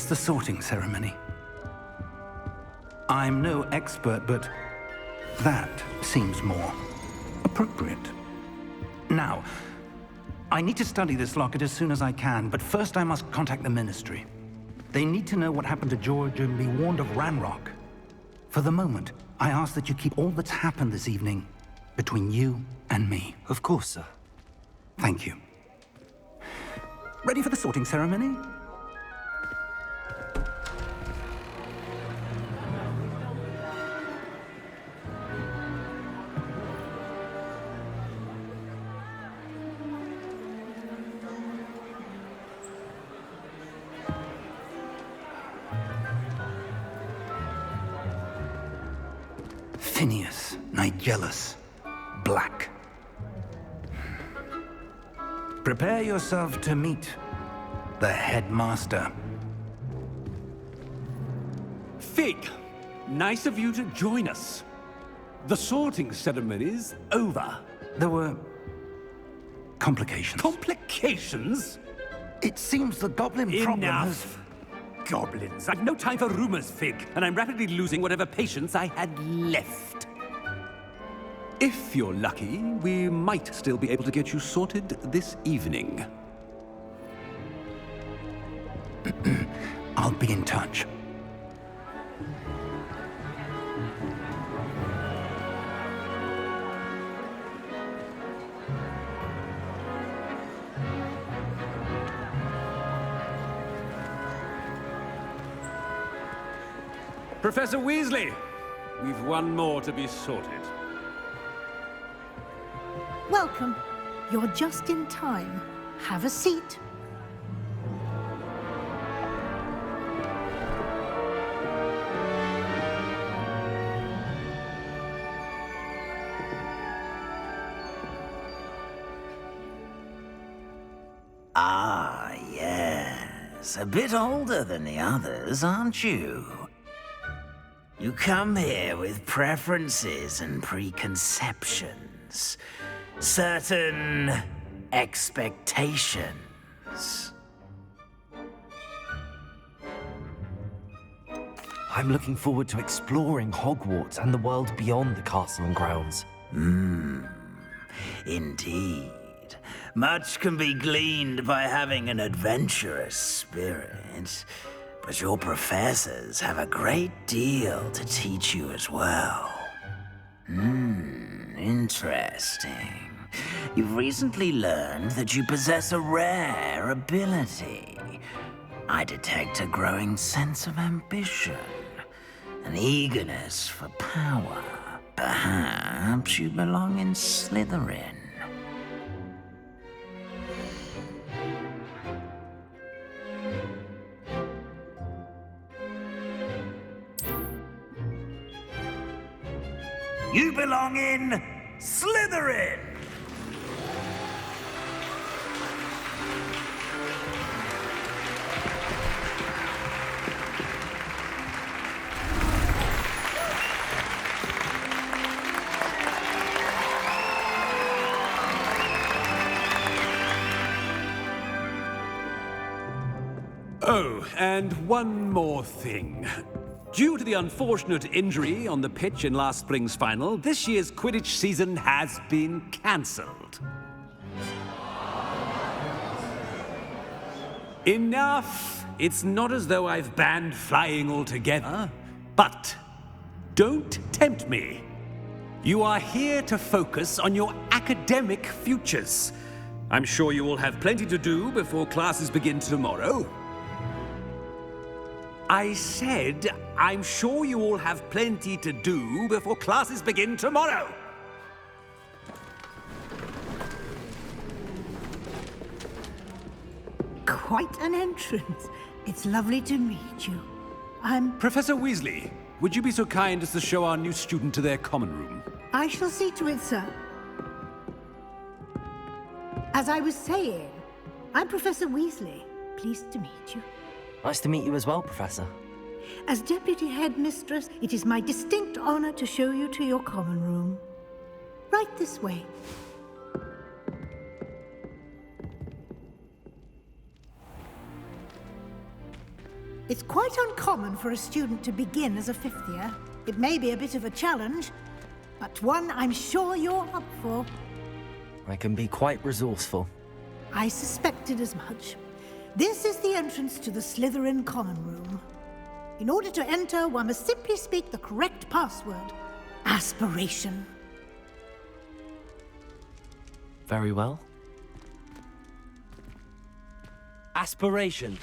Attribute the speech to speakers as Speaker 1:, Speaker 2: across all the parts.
Speaker 1: It's the sorting ceremony. I'm no expert, but that seems more appropriate. Now, I need to study this locket as soon as I can, but first I must contact the Ministry. They need to know what happened to George and be warned of Ranrock. For the moment, I ask that you keep all that's happened this evening between you and me.
Speaker 2: Of course, sir.
Speaker 1: Thank you. Ready for the sorting ceremony? Phineas, Nigellus, Black. Prepare yourself to meet the headmaster.
Speaker 3: Fig, nice of you to join us. The sorting ceremony's over.
Speaker 1: There were complications.
Speaker 3: Complications?
Speaker 1: It seems the goblin problem has...
Speaker 3: Enough! Goblins. I've no time for rumors, Fig, and I'm rapidly losing whatever patience I had left. If you're lucky, we might still be able to get you sorted this evening.
Speaker 1: I'll be in touch.
Speaker 3: Professor Weasley, we've one more to be sorted.
Speaker 4: Welcome. You're just in time. Have a seat.
Speaker 5: Ah, yes. A bit older than the others, aren't you? You come here with preferences and preconceptions. Certain expectations.
Speaker 2: I'm looking forward to exploring Hogwarts and the world beyond the castle and grounds.
Speaker 5: Indeed. Much can be gleaned by having an adventurous spirit, but your professors have a great deal to teach you as well. Interesting. You've recently learned that you possess a rare ability. I detect a growing sense of ambition, an eagerness for power. Perhaps you belong in Slytherin. You belong in Slytherin!
Speaker 3: Oh, and one more thing. Due to the unfortunate injury on the pitch in last spring's final, this year's Quidditch season has been cancelled. Enough! It's not as though I've banned flying altogether, but don't tempt me. You are here to focus on your academic futures. I'm sure you will have plenty to do before classes begin tomorrow. I said, I'm sure you all have plenty to do before classes begin tomorrow.
Speaker 4: Quite an entrance. It's lovely to meet you.
Speaker 3: Professor Weasley, would you be so kind as to show our new student to their common room?
Speaker 4: I shall see to it, sir. As I was saying, I'm Professor Weasley. Pleased to meet you.
Speaker 2: Nice to meet you as well, Professor.
Speaker 4: As Deputy Headmistress, it is my distinct honor to show you to your common room. Right this way. It's quite uncommon for a student to begin as a fifth year. It may be a bit of a challenge, but one I'm sure you're up for.
Speaker 2: I can be quite resourceful.
Speaker 4: I suspected as much. This is the entrance to the Slytherin Common Room. In order to enter, one must simply speak the correct password. Aspiration.
Speaker 2: Very well. Aspiration.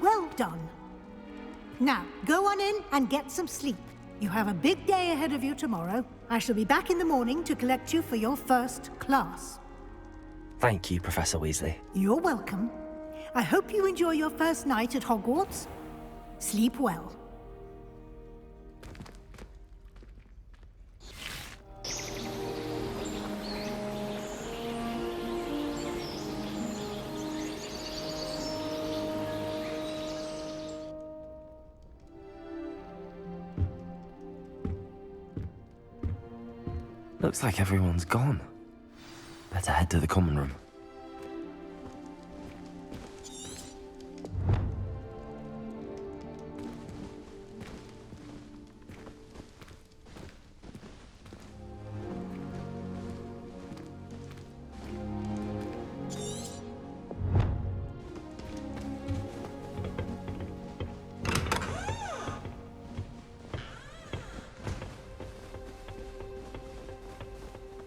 Speaker 4: Well done. Now, go on in and get some sleep. You have a big day ahead of you tomorrow. I shall be back in the morning to collect you for your first class.
Speaker 2: Thank you, Professor Weasley.
Speaker 4: You're welcome. I hope you enjoy your first night at Hogwarts. Sleep well.
Speaker 2: Looks like everyone's gone. Better head to the common room.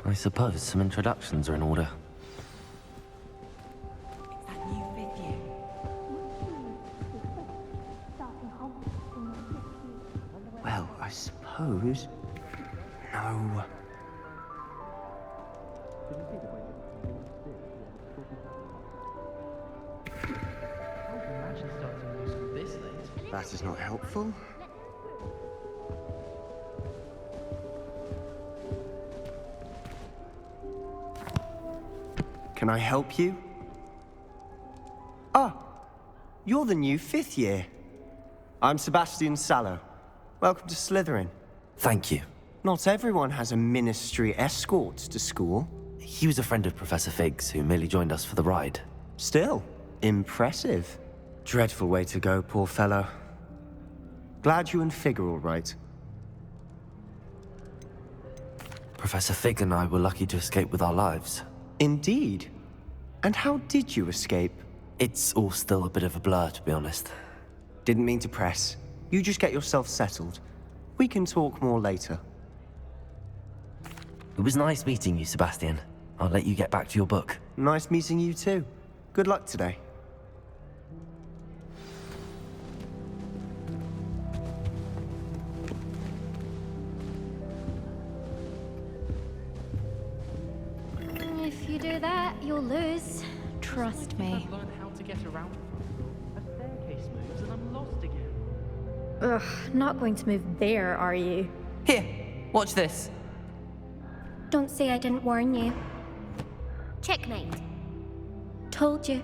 Speaker 2: I suppose some introductions are in order.
Speaker 6: Well, I suppose... No. That is not helpful. Can I help you? Ah, you're the new fifth year. I'm Sebastian Sallow. Welcome to Slytherin.
Speaker 2: Thank you.
Speaker 6: Not everyone has a ministry escort to school.
Speaker 2: He was a friend of Professor Fig's who merely joined us for the ride.
Speaker 6: Still, impressive. Dreadful way to go, poor fellow. Glad you and Fig are all right.
Speaker 2: Professor Fig and I were lucky to escape with our lives.
Speaker 6: Indeed. And how did you escape?
Speaker 2: It's all still a bit of a blur, to be honest.
Speaker 6: Didn't mean to press. You just get yourself settled. We can talk more later.
Speaker 2: It was nice meeting you, Sebastian. I'll let you get back to your book.
Speaker 6: Nice meeting you too. Good luck today.
Speaker 7: If you do that, you'll lose. Trust me.
Speaker 8: Learn how to get around. A staircase moves and I'm lost again.
Speaker 7: Ugh, not going to move there, are you?
Speaker 9: Here, watch this.
Speaker 7: Don't say I didn't warn you. Checkmate. Told you.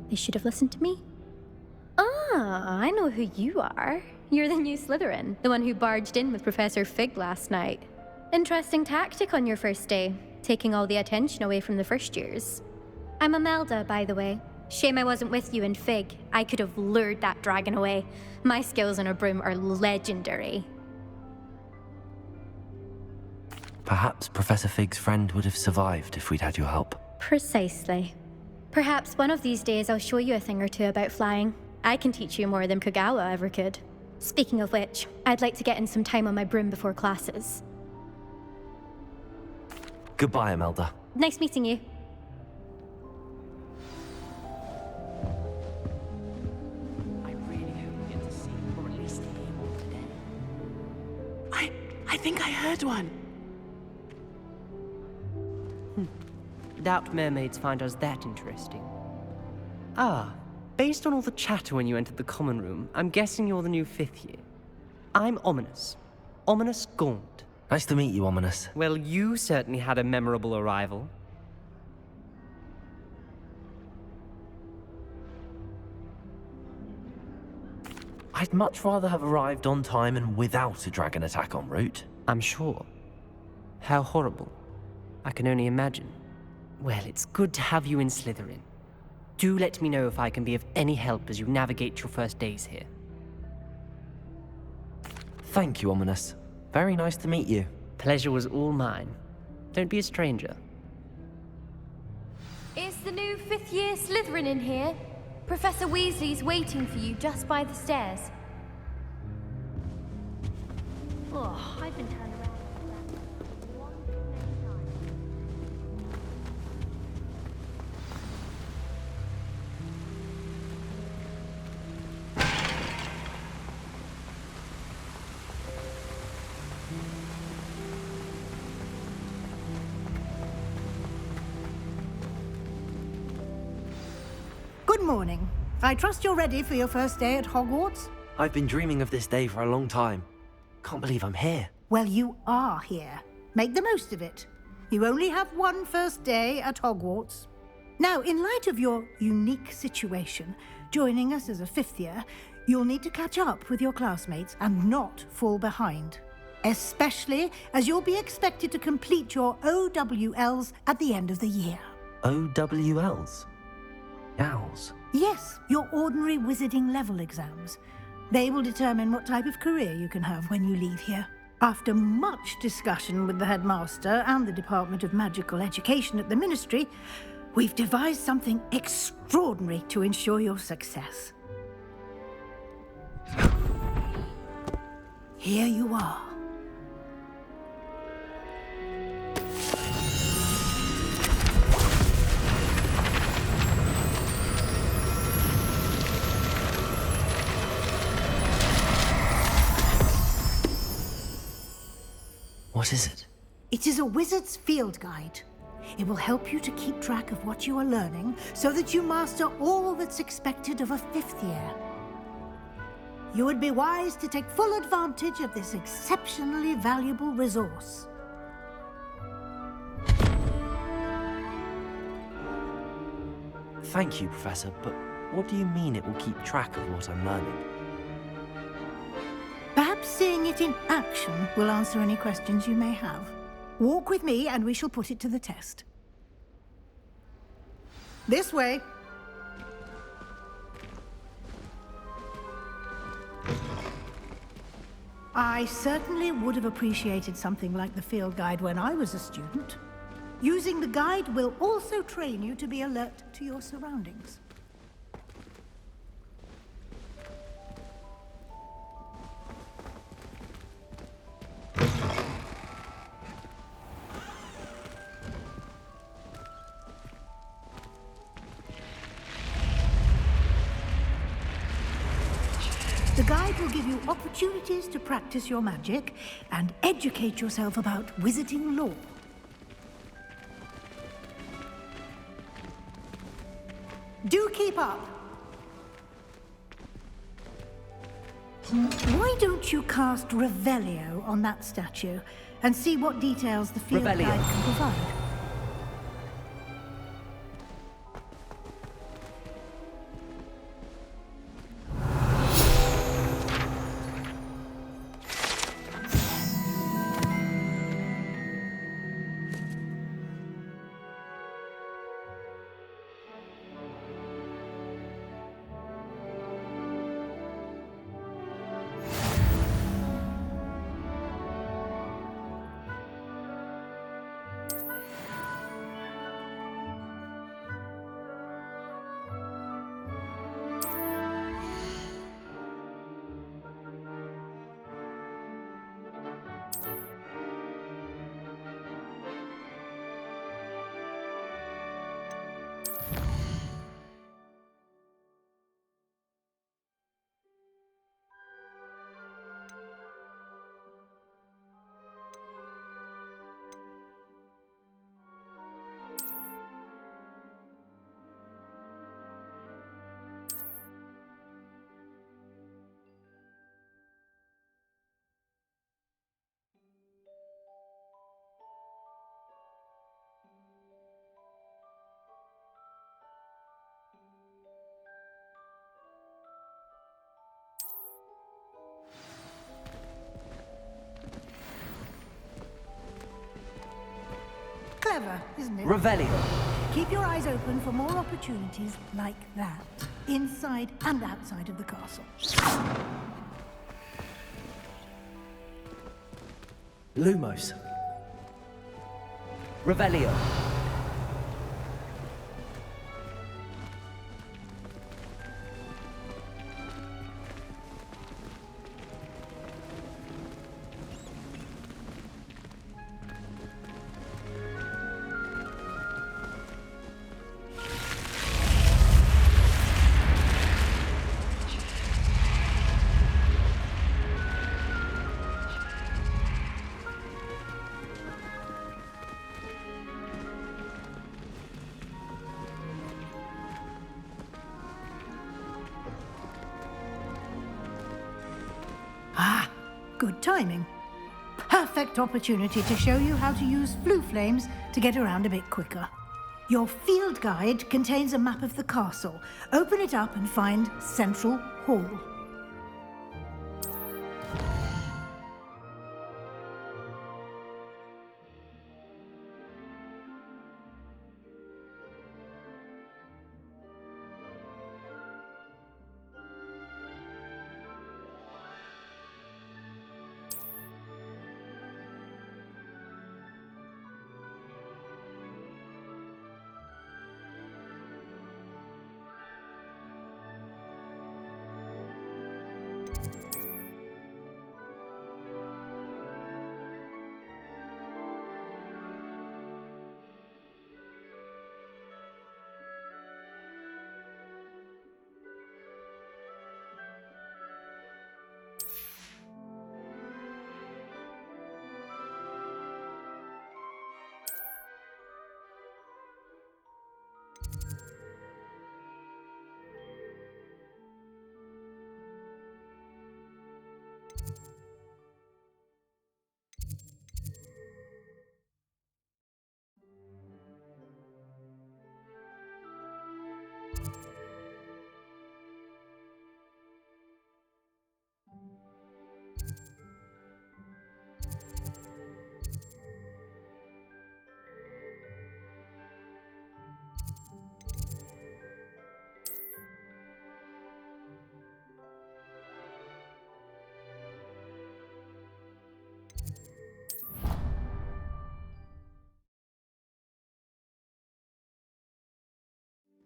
Speaker 7: They should have listened to me. Ah, I know who you are. You're the new Slytherin, the one who barged in with Professor Fig last night. Interesting tactic on your first day, taking all the attention away from the first years. I'm Imelda, by the way. Shame I wasn't with you and Fig. I could have lured that dragon away. My skills on a broom are legendary.
Speaker 2: Perhaps Professor Fig's friend would have survived if we'd had your help.
Speaker 7: Precisely. Perhaps one of these days I'll show you a thing or two about flying. I can teach you more than Kogawa ever could. Speaking of which, I'd like to get in some time on my broom before classes.
Speaker 2: Goodbye, Imelda.
Speaker 7: Nice meeting you.
Speaker 8: I really hope we get to see or at least hear more today.
Speaker 9: I think I heard one. Doubt mermaids find us that interesting. Ah, based on all the chatter when you entered the common room, I'm guessing you're the new fifth year. I'm Ominous. Ominous Gaunt.
Speaker 2: Nice to meet you, Ominous.
Speaker 9: Well, you certainly had a memorable arrival.
Speaker 2: I'd You'd much rather have arrived on time and without a dragon attack en route.
Speaker 9: I'm sure. How horrible. I can only imagine. Well, it's good to have you in Slytherin. Do let me know if I can be of any help as you navigate your first days here.
Speaker 2: Thank you, Ominous. Very nice to meet you.
Speaker 9: Pleasure was all mine. Don't be a stranger.
Speaker 7: Is the new fifth-year Slytherin in here? Professor Weasley's waiting for you just by the stairs. Oh, I've been turned around.
Speaker 4: Good morning. I trust you're ready for your first day at Hogwarts?
Speaker 2: I've been dreaming of this day for a long time. Can't believe I'm here.
Speaker 4: Well, you are here. Make the most of it. You only have one first day at Hogwarts. Now, in light of your unique situation, joining us as a fifth year, you'll need to catch up with your classmates and not fall behind. Especially as you'll be expected to complete your OWLs at the end of the year.
Speaker 2: OWLs? Owls?
Speaker 4: Yes, your ordinary wizarding level exams. They will determine what type of career you can have when you leave here. After much discussion with the headmaster and the Department of Magical Education at the Ministry, we've devised something extraordinary to ensure your success. Here you are.
Speaker 2: What is it?
Speaker 4: It is a wizard's field guide. It will help you to keep track of what you are learning so that you master all that's expected of a fifth year. You would be wise to take full advantage of this exceptionally valuable resource.
Speaker 2: Thank you, Professor, but what do you mean it will keep track of what I'm learning?
Speaker 4: Perhaps seeing it in action will answer any questions you may have. Walk with me and we shall put it to the test. This way. I certainly would have appreciated something like the field guide when I was a student. Using the guide will also train you to be alert to your surroundings. The guide will give you opportunities to practice your magic and educate yourself about wizarding lore. Do keep up. Why don't you cast Revelio on that statue and see what details the field
Speaker 9: Revelio.
Speaker 4: guide can provide? clever, isn't it?
Speaker 2: Revelio.
Speaker 4: Keep your eyes open for more opportunities like that, inside and outside of the castle.
Speaker 2: Lumos. Revelio.
Speaker 4: Good timing. Perfect opportunity to show you how to use flue flames to get around a bit quicker. Your field guide contains a map of the castle. Open it up and find Central Hall.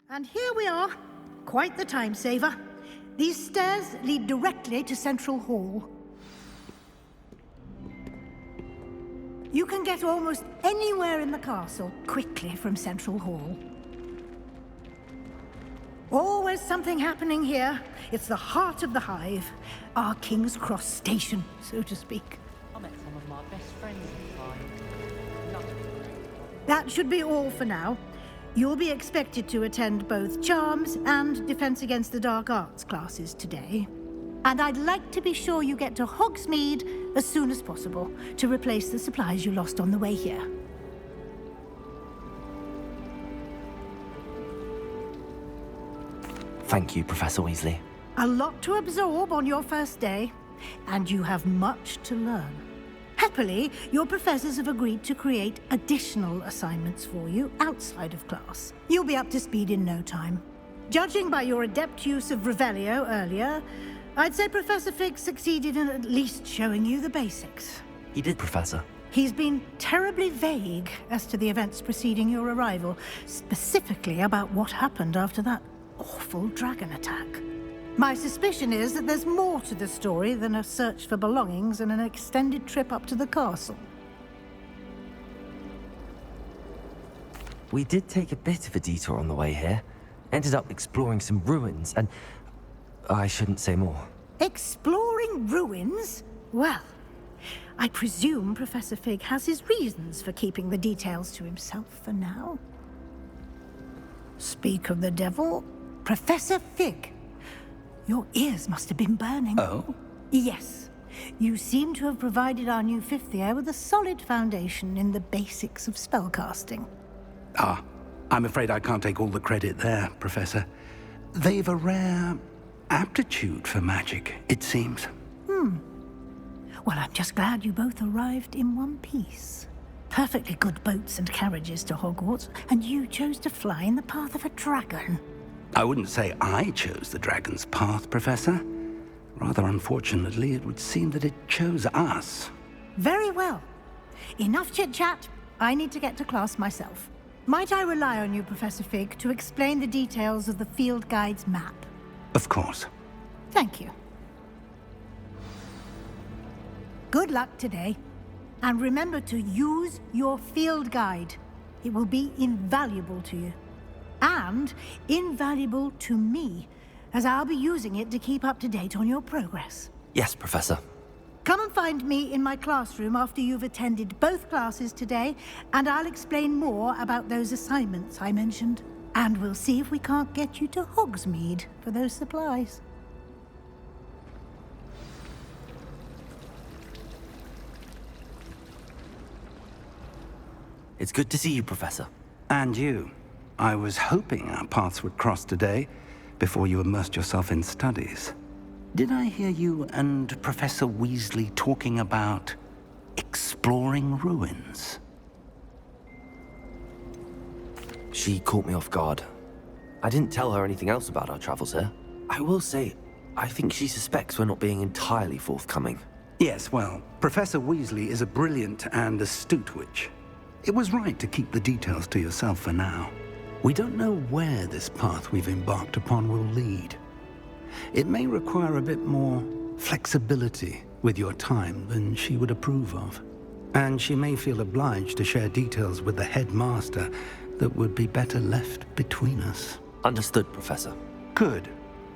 Speaker 4: And here we are. Quite the time saver. These stairs lead directly to Central Hall. You can get almost anywhere in the castle quickly from Central Hall. Always something happening here. It's the heart of the hive. Our King's Cross station, so to speak.
Speaker 8: I met some of my best friends in time. Nothing.
Speaker 4: That should be all for now. You'll be expected to attend both Charms and Defense Against the Dark Arts classes today. And I'd like to be sure you get to Hogsmeade as soon as possible to replace the supplies you lost on the way here.
Speaker 2: Thank you, Professor Weasley.
Speaker 4: A lot to absorb on your first day, and you have much to learn. Happily, your professors have agreed to create additional assignments for you outside of class. You'll be up to speed in no time. Judging by your adept use of Revelio earlier, I'd say Professor Fig succeeded in at least showing you the basics.
Speaker 2: He did, Professor.
Speaker 4: He's been terribly vague as to the events preceding your arrival, specifically about what happened after that awful dragon attack. My suspicion is that there's more to the story than a search for belongings and an extended trip up to the castle.
Speaker 2: We did take a bit of a detour on the way here. Ended up exploring some ruins, and I shouldn't say more.
Speaker 4: Exploring ruins? Well, I presume Professor Fig has his reasons for keeping the details to himself for now. Speak of the devil, Professor Fig. Your ears must have been burning.
Speaker 1: Oh?
Speaker 4: Yes. You seem to have provided our new fifth year with a solid foundation in the basics of spellcasting.
Speaker 1: Ah, I'm afraid I can't take all the credit there, Professor. They've a rare aptitude for magic, it seems.
Speaker 4: Well, I'm just glad you both arrived in one piece. perfectly good boats and carriages to Hogwarts, and you chose to fly in the path of a dragon.
Speaker 1: I wouldn't say I chose the dragon's path, Professor. Rather unfortunately, it would seem that it chose us.
Speaker 4: Very well. Enough chit-chat. I need to get to class myself. Might I rely on you, Professor Fig, to explain the details of the field guide's map?
Speaker 1: Of course.
Speaker 4: Thank you. Good luck today. And remember to use your field guide. It will be invaluable to you. And invaluable to me, as I'll be using it to keep up to date on your progress.
Speaker 2: Yes, Professor.
Speaker 4: Come and find me in my classroom after you've attended both classes today, and I'll explain more about those assignments I mentioned. And we'll see if we can't get you to Hogsmeade for those supplies.
Speaker 2: It's good to see you, Professor.
Speaker 1: And you. I was hoping our paths would cross today, before you immersed yourself in studies. Did I hear you and Professor Weasley talking about exploring ruins?
Speaker 2: She caught me off guard. I didn't tell her anything else about our travels here. I will say, I think she suspects we're not being entirely forthcoming.
Speaker 1: Yes, well, Professor Weasley is a brilliant and astute witch. It was right to keep the details to yourself for now. We don't know where this path we've embarked upon will lead. It may require a bit more flexibility with your time than she would approve of. And she may feel obliged to share details with the headmaster that would be better left between us.
Speaker 2: Understood, Professor.
Speaker 1: Good.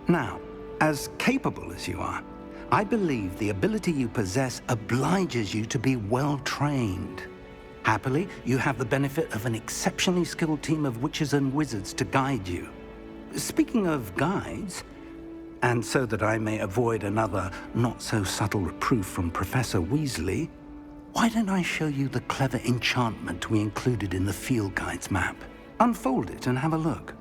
Speaker 1: Now, as capable as you are, I believe the ability you possess obliges you to be well-trained. Happily, you have the benefit of an exceptionally skilled team of witches and wizards to guide you. Speaking of guides, and so that I may avoid another not-so-subtle reproof from Professor Weasley, why don't I show you the clever enchantment we included in the field guide's map? Unfold it and have a look.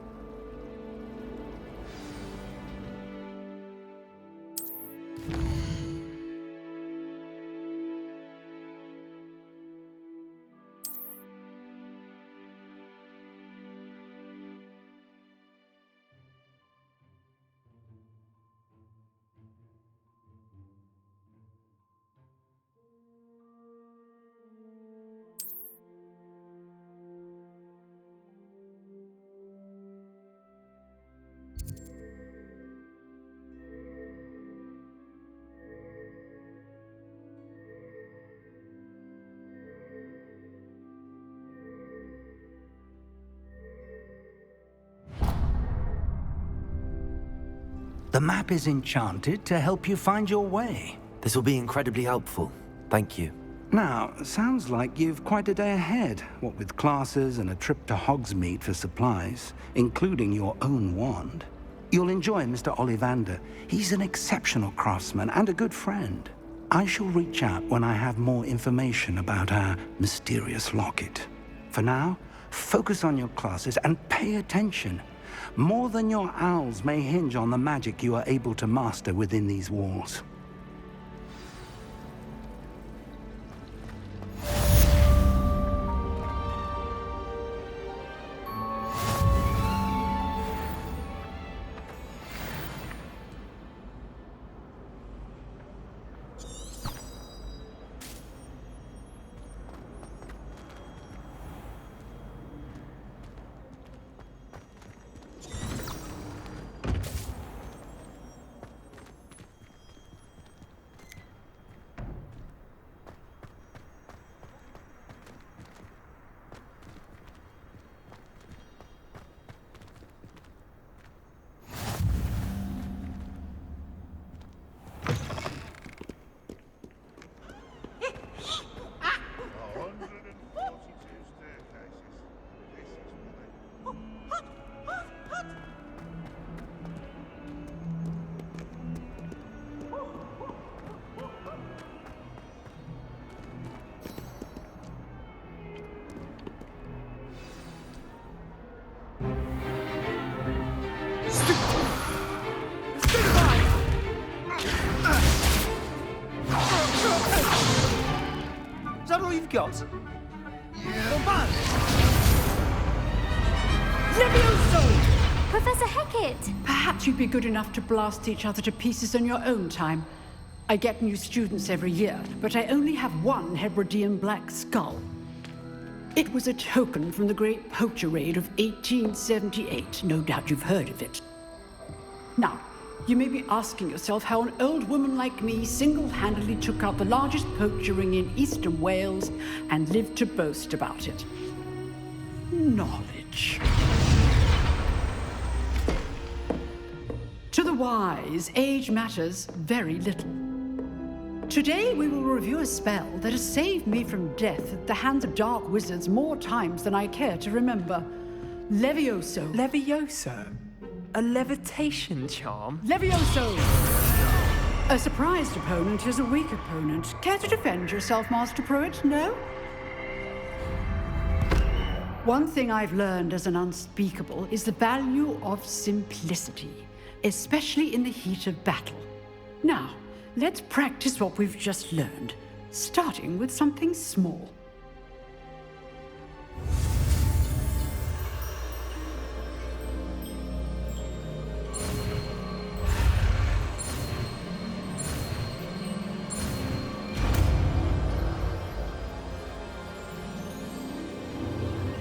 Speaker 1: The map is enchanted to help you find your way.
Speaker 2: This will be incredibly helpful. Thank you.
Speaker 1: Now, sounds like you've quite a day ahead, what with classes and a trip to Hogsmeade for supplies, including your own wand. You'll enjoy Mr. Ollivander. He's an exceptional craftsman and a good friend. I shall reach out when I have more information about our mysterious locket. For now, focus on your classes and pay attention. More than your owls may hinge on the magic you are able to master within these walls.
Speaker 9: Is that all you've got?
Speaker 10: Levioso!
Speaker 7: Professor Hecat!
Speaker 10: Perhaps you'd be good enough to blast each other to pieces in your own time. I get new students every year, but I only have one Hebridean black skull. It was a token from the Great Poacher Raid of 1878. No doubt you've heard of it. Now, you may be asking yourself how an old woman like me single-handedly took out the largest poacher ring in eastern Wales and lived to boast about it. Knowledge. To the wise, age matters very little. Today we will review a spell that has saved me from death at the hands of dark wizards more times than I care to remember. Levioso.
Speaker 11: Levioso? A levitation charm?
Speaker 10: Levioso! A surprised opponent is a weak opponent. Care to defend yourself, Master Pruitt? No? One thing I've learned as an unspeakable is the value of simplicity, especially in the heat of battle. Now, let's practice what we've just learned, starting with something small.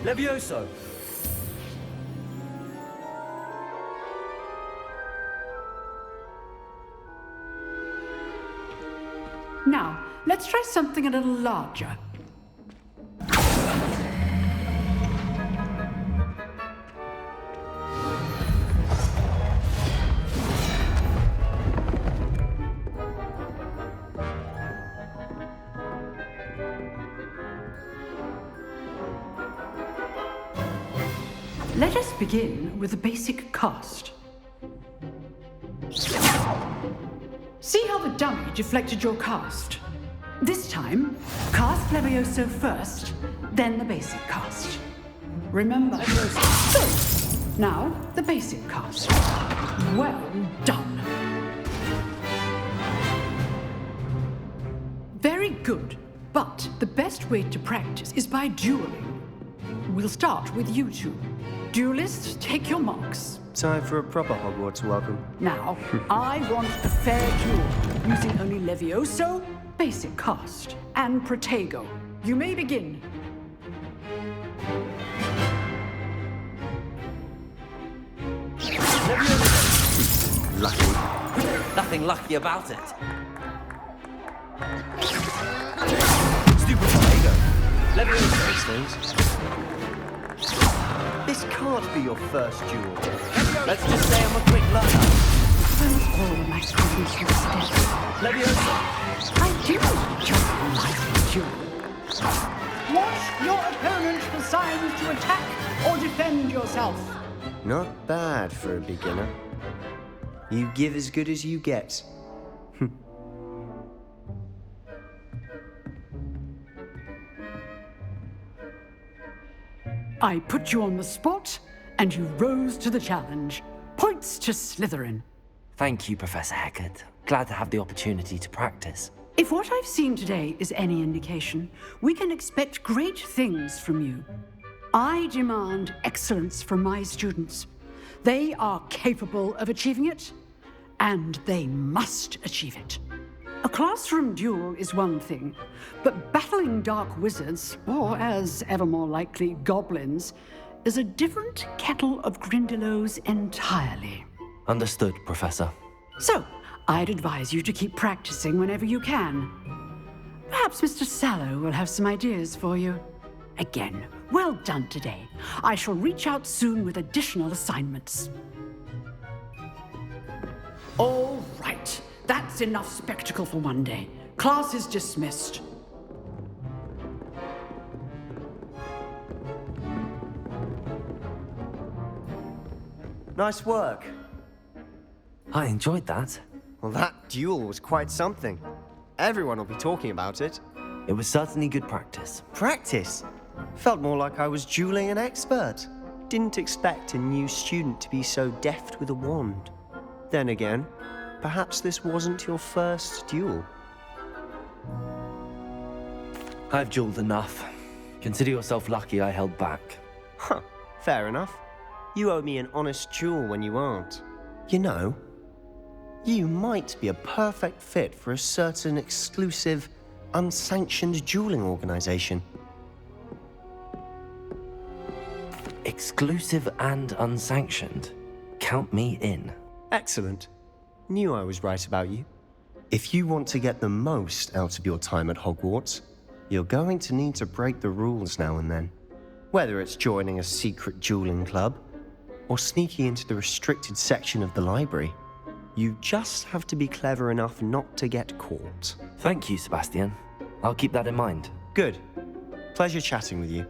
Speaker 2: Levioso!
Speaker 10: Now, let's try something a little larger. Let us begin with the basic cast. See how the dummy deflected your cast? This time, cast Levioso first, then the basic cast. Remember, so, now the basic cast. Well done. Very good, but the best way to practice is by dueling. We'll start with you two. Duelists, take your marks.
Speaker 6: Time for a proper Hogwarts welcome.
Speaker 10: Now, I want a fair duel, using only Levioso, basic cast, and Protego. You may begin.
Speaker 2: Lucky. Nothing lucky about it. Stupid Protego. Levioso those things.
Speaker 6: This can't be your first duel.
Speaker 2: Let's just say I'm a quick learner.
Speaker 10: Will all my students respect?
Speaker 2: Levioso!
Speaker 10: I do just like a duel. Watch your opponent for signs to attack or defend yourself.
Speaker 6: Not bad for a beginner. You give as good as you get.
Speaker 10: I put you on the spot, and you rose to the challenge. Points to Slytherin.
Speaker 2: Thank you, Professor Hecat. Glad to have the opportunity to practice.
Speaker 10: If what I've seen today is any indication, we can expect great things from you. I demand excellence from my students. They are capable of achieving it, and they must achieve it. A classroom duel is one thing, but battling dark wizards, or as ever more likely, goblins, is a different kettle of Grindylows entirely.
Speaker 2: Understood, Professor.
Speaker 10: So, I'd advise you to keep practicing whenever you can. Perhaps Mr. Sallow will have some ideas for you. Again, well done today. I shall reach out soon with additional assignments. All right. That's enough spectacle for one day. Class is dismissed.
Speaker 6: Nice work.
Speaker 2: I enjoyed that.
Speaker 6: Well, that duel was quite something. Everyone will be talking about it.
Speaker 2: It was certainly good practice.
Speaker 6: Practice? Felt more like I was dueling an expert. Didn't expect a new student to be so deft with a wand. Then again, perhaps this wasn't your first duel.
Speaker 2: I've dueled enough. Consider yourself lucky I held back.
Speaker 6: Huh, fair enough. You owe me an honest duel when you aren't. You know, you might be a perfect fit for a certain exclusive, unsanctioned dueling organization.
Speaker 2: Exclusive and unsanctioned. Count me in.
Speaker 6: Excellent. Knew I was right about you. If you want to get the most out of your time at Hogwarts, you're going to need to break the rules now and then. Whether it's joining a secret dueling club, or sneaking into the restricted section of the library, you just have to be clever enough not to get caught.
Speaker 2: Thank you, Sebastian. I'll keep that in mind.
Speaker 6: Good. Pleasure chatting with you.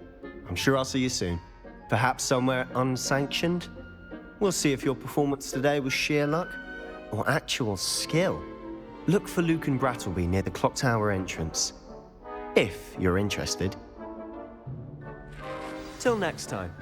Speaker 6: I'm sure I'll see you soon. Perhaps somewhere unsanctioned? We'll see if your performance today was sheer luck or actual skill. Look for Luke and Brattleby near the clock tower entrance, if you're interested. Till next time.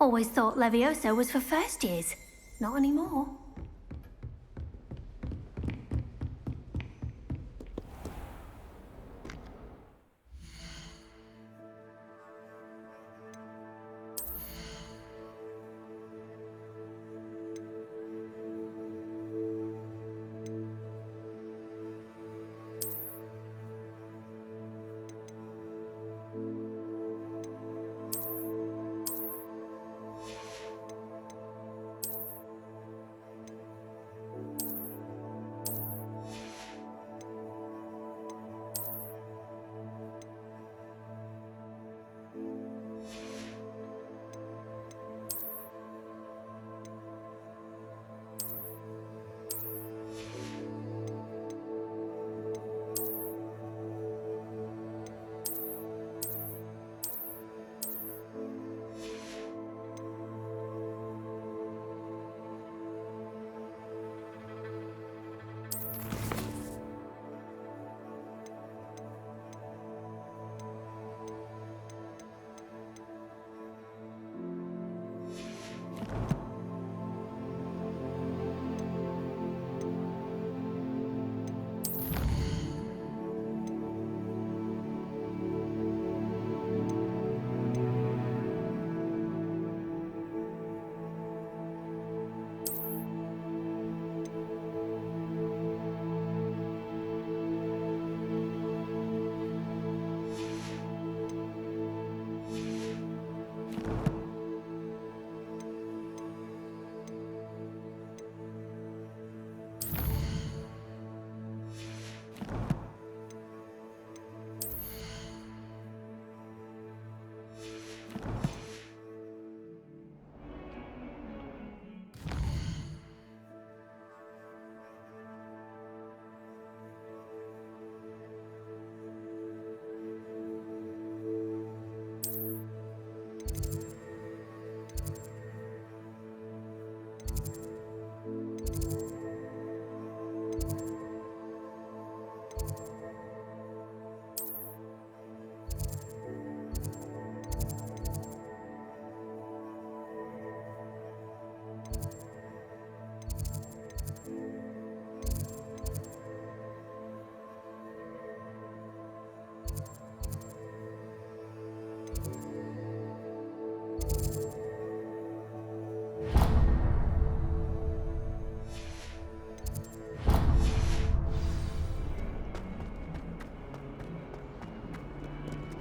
Speaker 12: Always thought Levioso was for first years. Not anymore.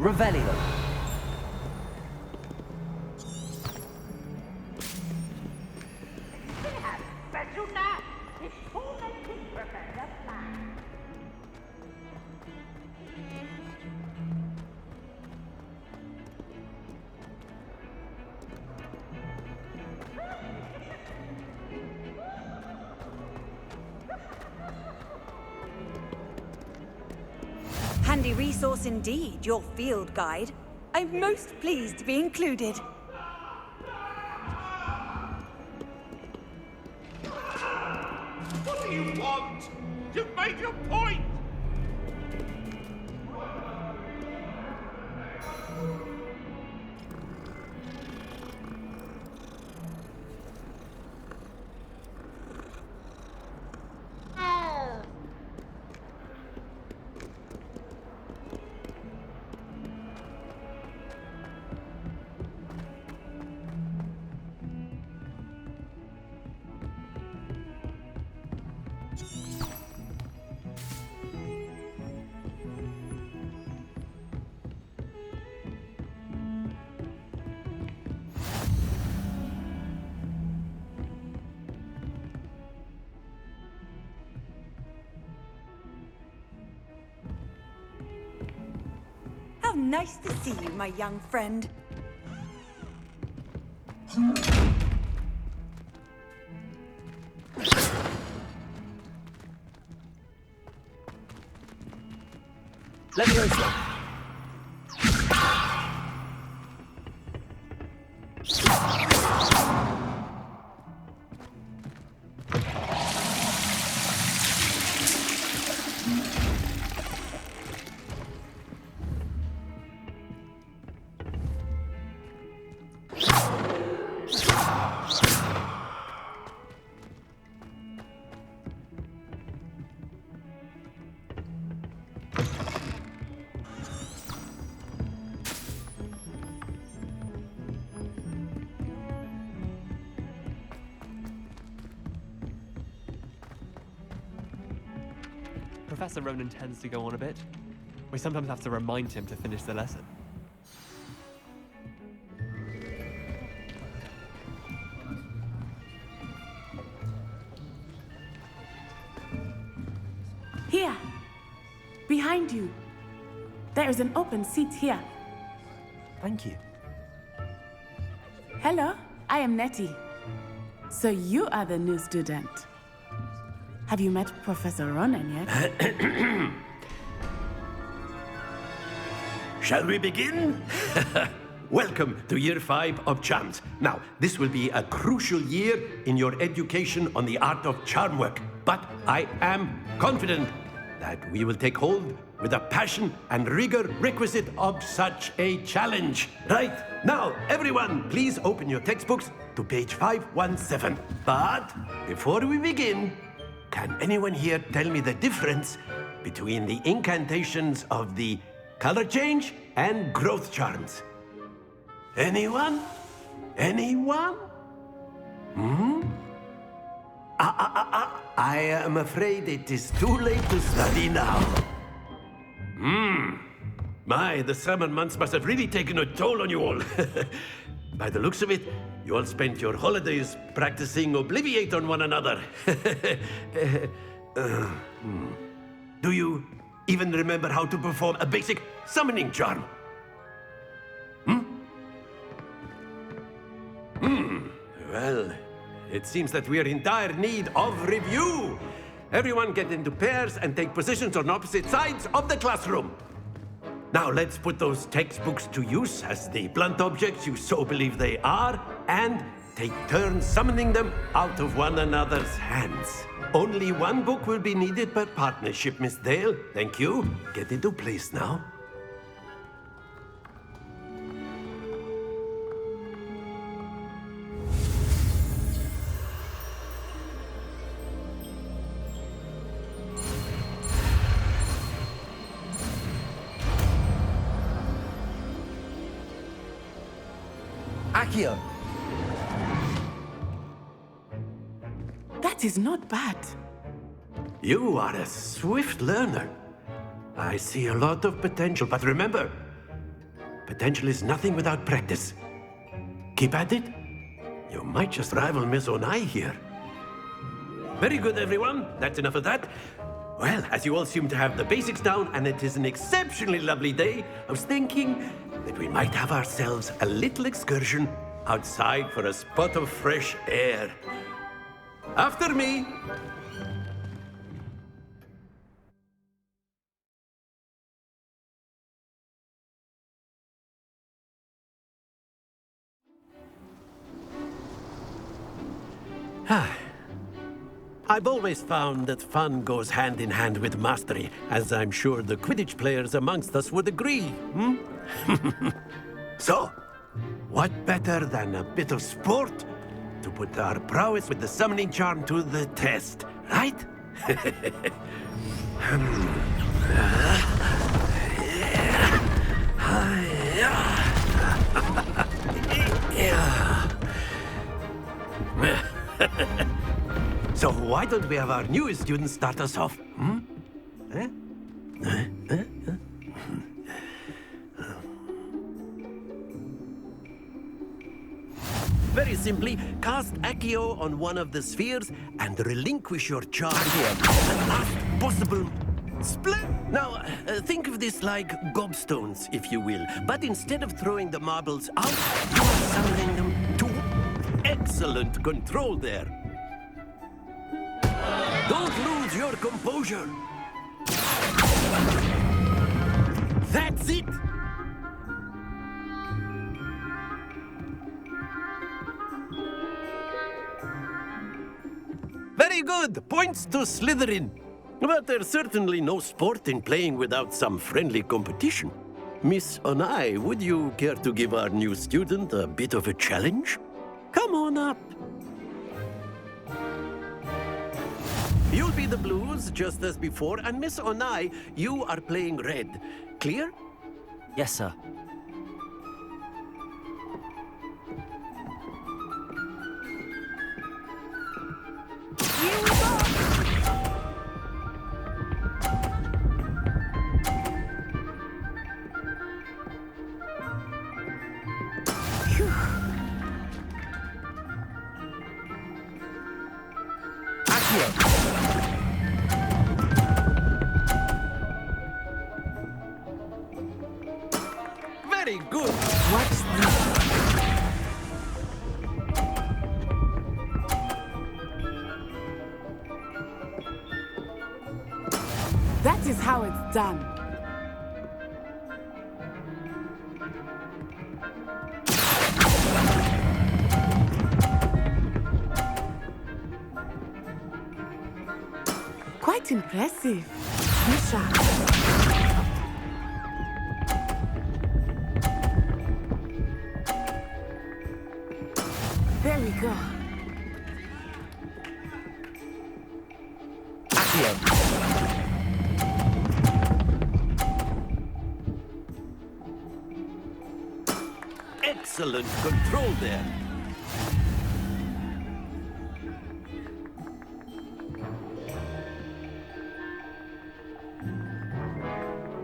Speaker 2: Revelio.
Speaker 13: handy resource indeed, your field guide. I'm most pleased to be included.
Speaker 14: What do you want? You've made your point!
Speaker 13: How nice to see you, my young friend.
Speaker 2: Let me go.
Speaker 11: Professor Ronan tends to go on a bit. We sometimes have to remind him to finish the lesson.
Speaker 15: Here, behind you. There is an open seat here.
Speaker 2: Thank you.
Speaker 15: Hello, I am Nettie. So you are the new student. Have you met Professor Ronan yet?
Speaker 16: Shall we begin? Welcome to Year 5 of Charms. Now, this will be a crucial year in your education on the art of charm work. But I am confident that we will take hold with the passion and rigor requisite of such a challenge. Right, now, everyone, please open your textbooks to page 517. But before we begin, can anyone here tell me the difference between the incantations of the color change and growth charms? Anyone? Anyone? I am afraid it is too late to study now. My, the summer months must have really taken a toll on you all. By the looks of it, you all spent your holidays practicing Obliviate on one another. Do you even remember how to perform a basic summoning charm? Well, it seems that we are in dire need of review. Everyone get into pairs and take positions on opposite sides of the classroom. Now let's put those textbooks to use as the blunt objects you so believe they are, and take turns summoning them out of one another's hands. Only one book will be needed per partnership, Miss Dale. Thank you. Get into place now.
Speaker 2: Accio!
Speaker 15: That is not bad.
Speaker 16: You are a swift learner. I see a lot of potential, but remember, potential is nothing without practice. Keep at it. You might just rival Miss Onai here. Very good, everyone. That's enough of that. Well, as you all seem to have the basics down, and it is an exceptionally lovely day, I was thinking that we might have ourselves a little excursion outside for a spot of fresh air. After me. I've always found that fun goes hand in hand with mastery, as I'm sure the Quidditch players amongst us would agree, hmm? So, what better than a bit of sport to put our prowess with the summoning charm to the test, right? So why don't we have our newest student start us off? Hmm? Very simply, cast Accio on one of the spheres and relinquish your charge at the last possible split. Now, think of this like gobstones, if you will. But instead of throwing the marbles out, you are summoning them to excellent control there. Don't lose your composure. That's it. Very good. Points to Slytherin. But there's certainly no sport in playing without some friendly competition. Miss Onai, would you care to give our new student a bit of a challenge? Come on up. You'll be the blues, just as before, and Miss Onai, you are playing red. Clear?
Speaker 2: Yes, sir.
Speaker 16: Very good.
Speaker 15: What's this? That is how it's done. Quite impressive. Misha. There we go.
Speaker 16: Excellent control there.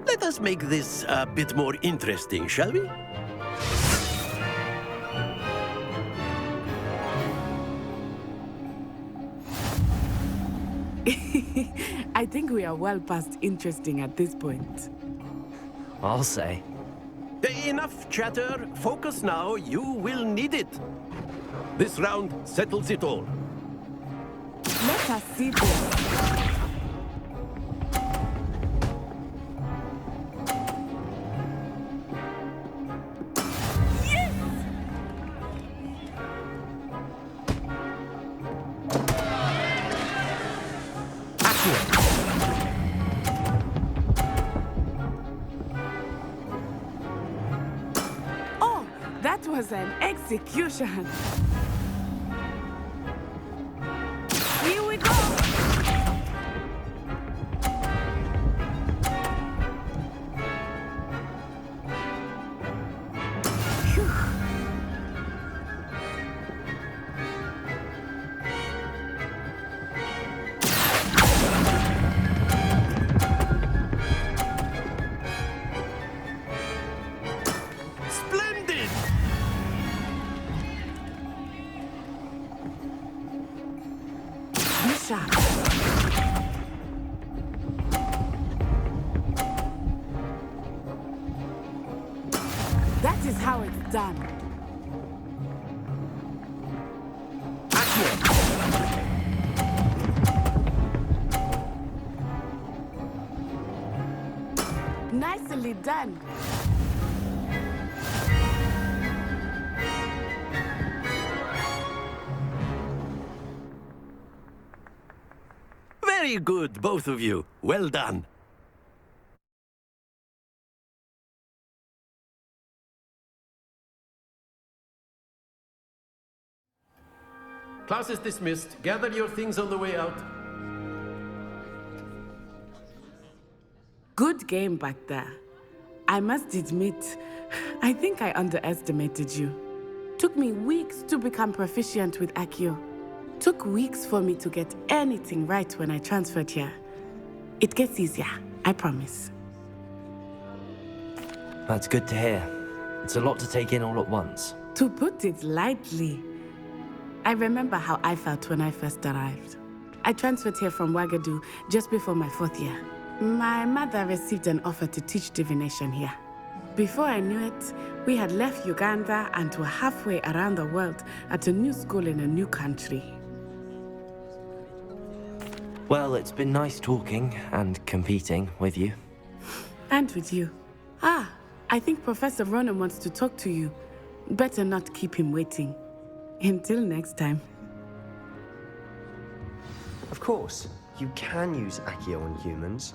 Speaker 16: Let us make this a bit more interesting, shall we?
Speaker 15: I think we are well past interesting at this point.
Speaker 2: I'll say.
Speaker 16: Enough chatter. Focus now. You will need it. This round settles it all.
Speaker 15: Let us see this. Oh, that was an execution. Here we go.
Speaker 16: Splendid!
Speaker 15: Misha. That is how it's done. Nicely done.
Speaker 16: Very good, both of you. Well done. Class is dismissed. Gather your things on the way out.
Speaker 15: Good game back there. I must admit, I think I underestimated you. Took me weeks to become proficient with Accio. Took weeks for me to get anything right when I transferred here. It gets easier, I promise.
Speaker 2: That's good to hear. It's a lot to take in all at once.
Speaker 15: To put it lightly, I remember how I felt when I first arrived. I transferred here from Wagadu just before my 4th year. My mother received an offer to teach divination here. Before I knew it, we had left Uganda and were halfway around the world at a new school in a new country.
Speaker 2: Well, it's been nice talking and competing with you.
Speaker 15: And with you. I think Professor Ronan wants to talk to you. Better not keep him waiting. Until next time.
Speaker 6: Of course, you can use Accio on humans,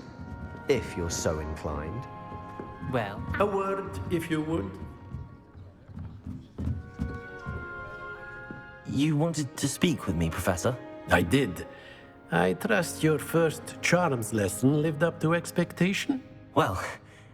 Speaker 6: if you're so inclined.
Speaker 9: Well,
Speaker 16: a word, if you would.
Speaker 2: You wanted to speak with me, Professor?
Speaker 16: I did. I trust your first charms lesson lived up to expectation?
Speaker 2: Well,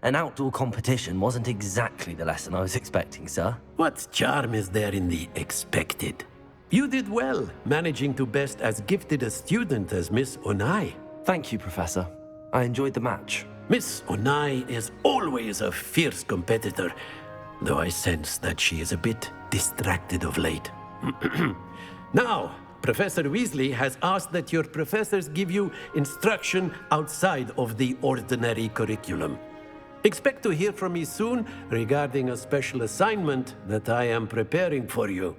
Speaker 2: an outdoor competition wasn't exactly the lesson I was expecting, sir.
Speaker 16: What charm is there in the expected? You did well, managing to best as gifted a student as Miss Onai.
Speaker 2: Thank you, Professor. I enjoyed the match.
Speaker 16: Miss Onai is always a fierce competitor, though I sense that she is a bit distracted of late. Now, Professor Weasley has asked that your professors give you instruction outside of the ordinary curriculum. Expect to hear from me soon regarding a special assignment that I am preparing for you.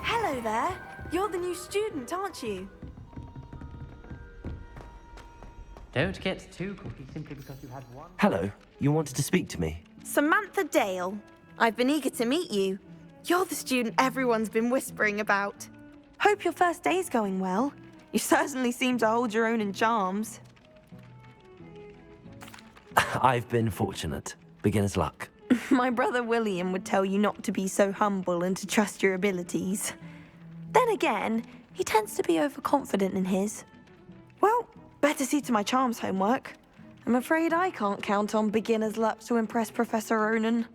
Speaker 13: Hello there. You're the new student, aren't you?
Speaker 9: don't get too cocky simply because you had one.
Speaker 2: Hello, you wanted to speak to me?
Speaker 13: Samantha Dale. I've been eager to meet you. You're the student everyone's been whispering about. Hope your first day's going well. You certainly seem to hold your own in charms.
Speaker 2: I've been fortunate. Beginner's luck.
Speaker 13: My brother William would tell you not to be so humble and to trust your abilities. Then again, he tends to be overconfident in his. Well, better see to my charms homework. I'm afraid I can't count on beginner's luck to impress Professor Ronan.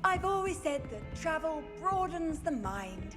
Speaker 17: I've always said that travel broadens the mind.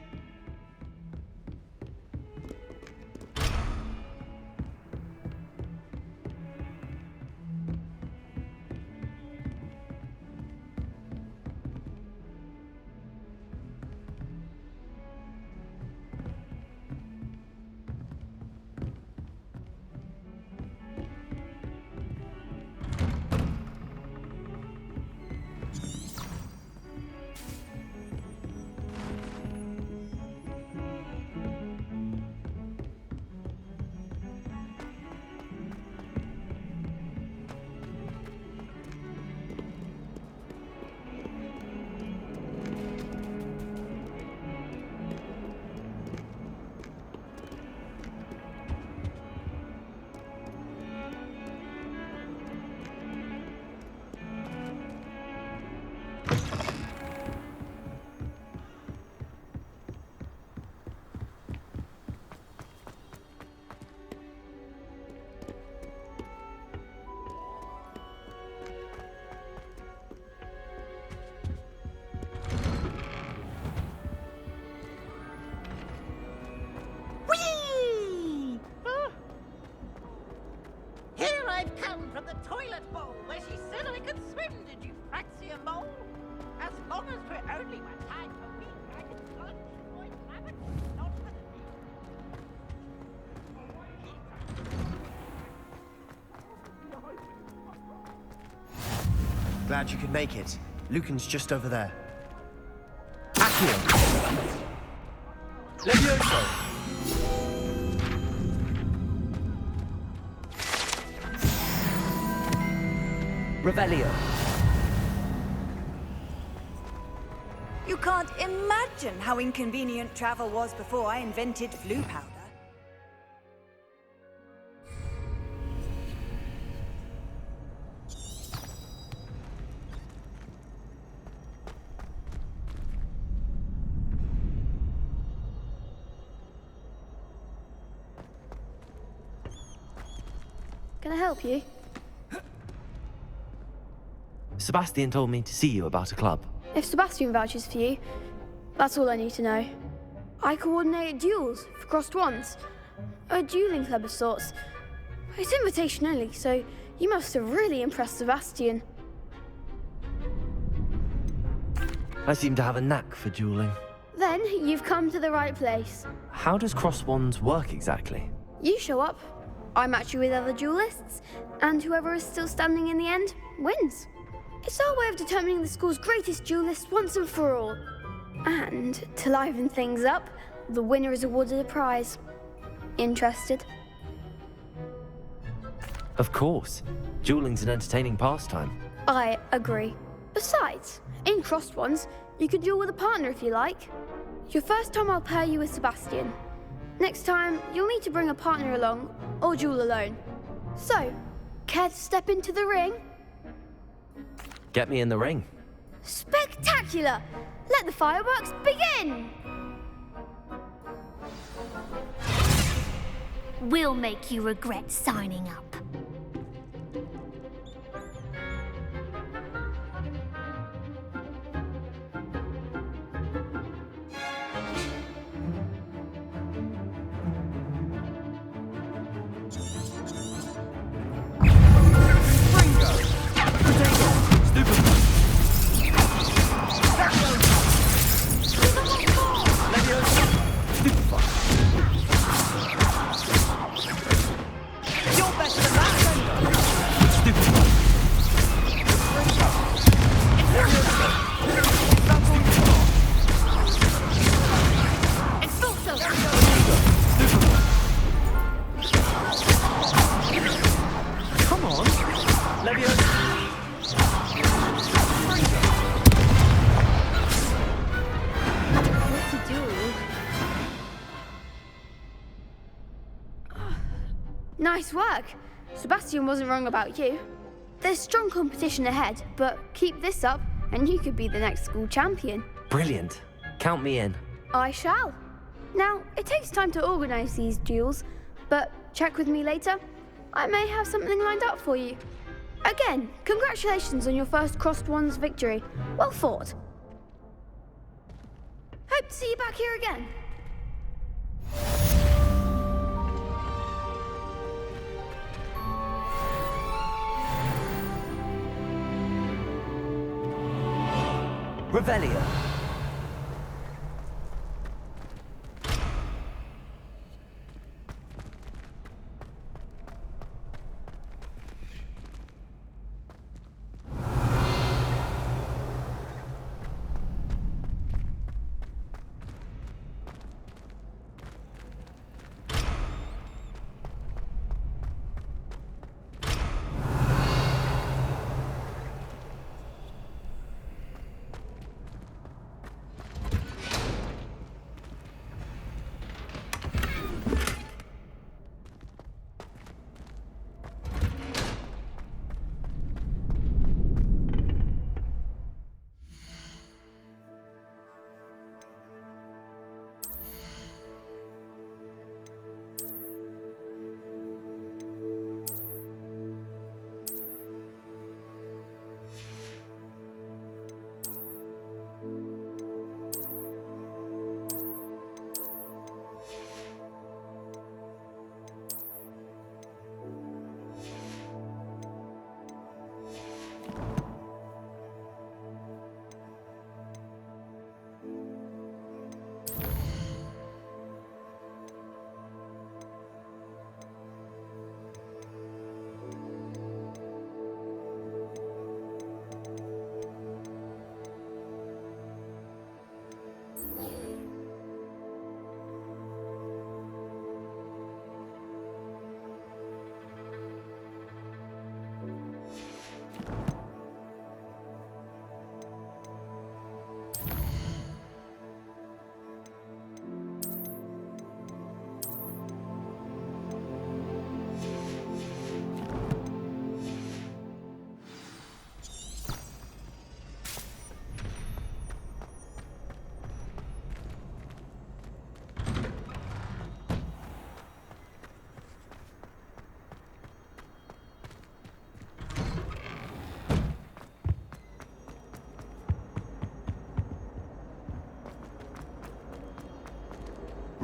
Speaker 18: down from the toilet bowl where she said I could swim, did you, Fraxia Mole? As long as we're only one time per week, I can lunch or inhabit, not for the
Speaker 6: Glad you could make it. Lucan's just over there. Accio! Levioso!
Speaker 2: Revelio.
Speaker 19: You can't imagine how inconvenient travel was before I invented flu powder.
Speaker 20: Can I help you?
Speaker 2: Sebastian told me to see you about a club.
Speaker 20: If Sebastian vouches for you, that's all I need to know. I coordinate duels for crossed wands. A dueling club of sorts. It's invitation only, so you must have really impressed Sebastian.
Speaker 2: I seem to have a knack for dueling.
Speaker 20: Then you've come to the right place.
Speaker 2: How does cross wands work exactly?
Speaker 20: You show up, I match you with other duelists, and whoever is still standing in the end wins. It's our way of determining the school's greatest duelist once and for all. And to liven things up, the winner is awarded a prize. Interested?
Speaker 2: Of course. Dueling's an entertaining pastime.
Speaker 20: I agree. Besides, in crossed ones, you could duel with a partner if you like. Your first time I'll pair you with Sebastian. Next time, you'll need to bring a partner along, or duel alone. So, care to step into the ring?
Speaker 2: Get me in the ring.
Speaker 20: Spectacular! Let the fireworks begin!
Speaker 12: We'll make you regret signing up.
Speaker 20: Nice work. Sebastian wasn't wrong about you. There's strong competition ahead, but keep this up and you could be the next school champion.
Speaker 2: Brilliant. Count me in.
Speaker 20: I shall. Now, it takes time to organise these duels, but check with me later. I may have something lined up for you. Again, congratulations on your first crossed wands victory. Well fought. Hope to see you back here again.
Speaker 2: Revelio.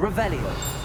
Speaker 2: Revelio.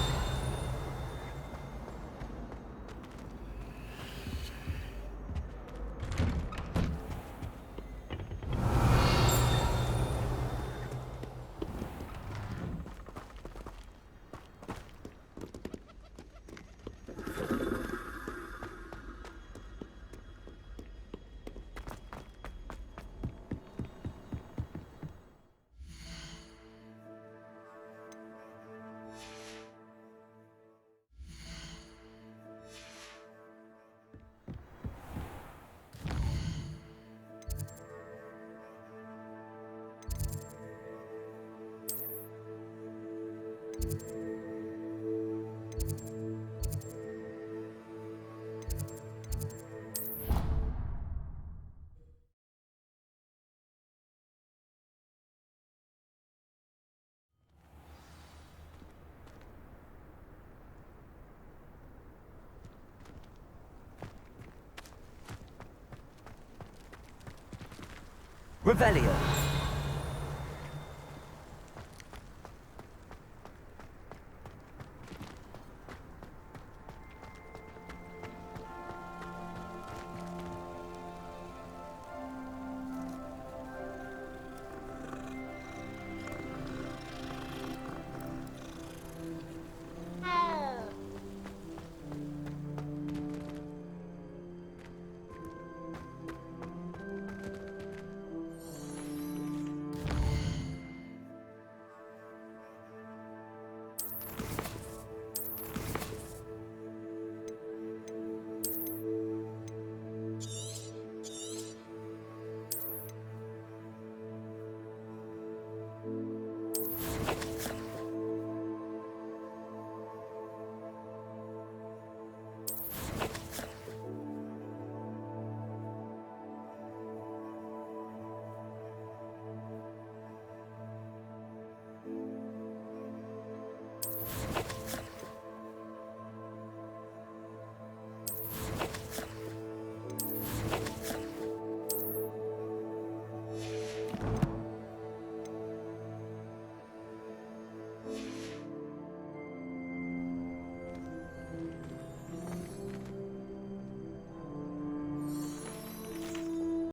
Speaker 2: Revelio.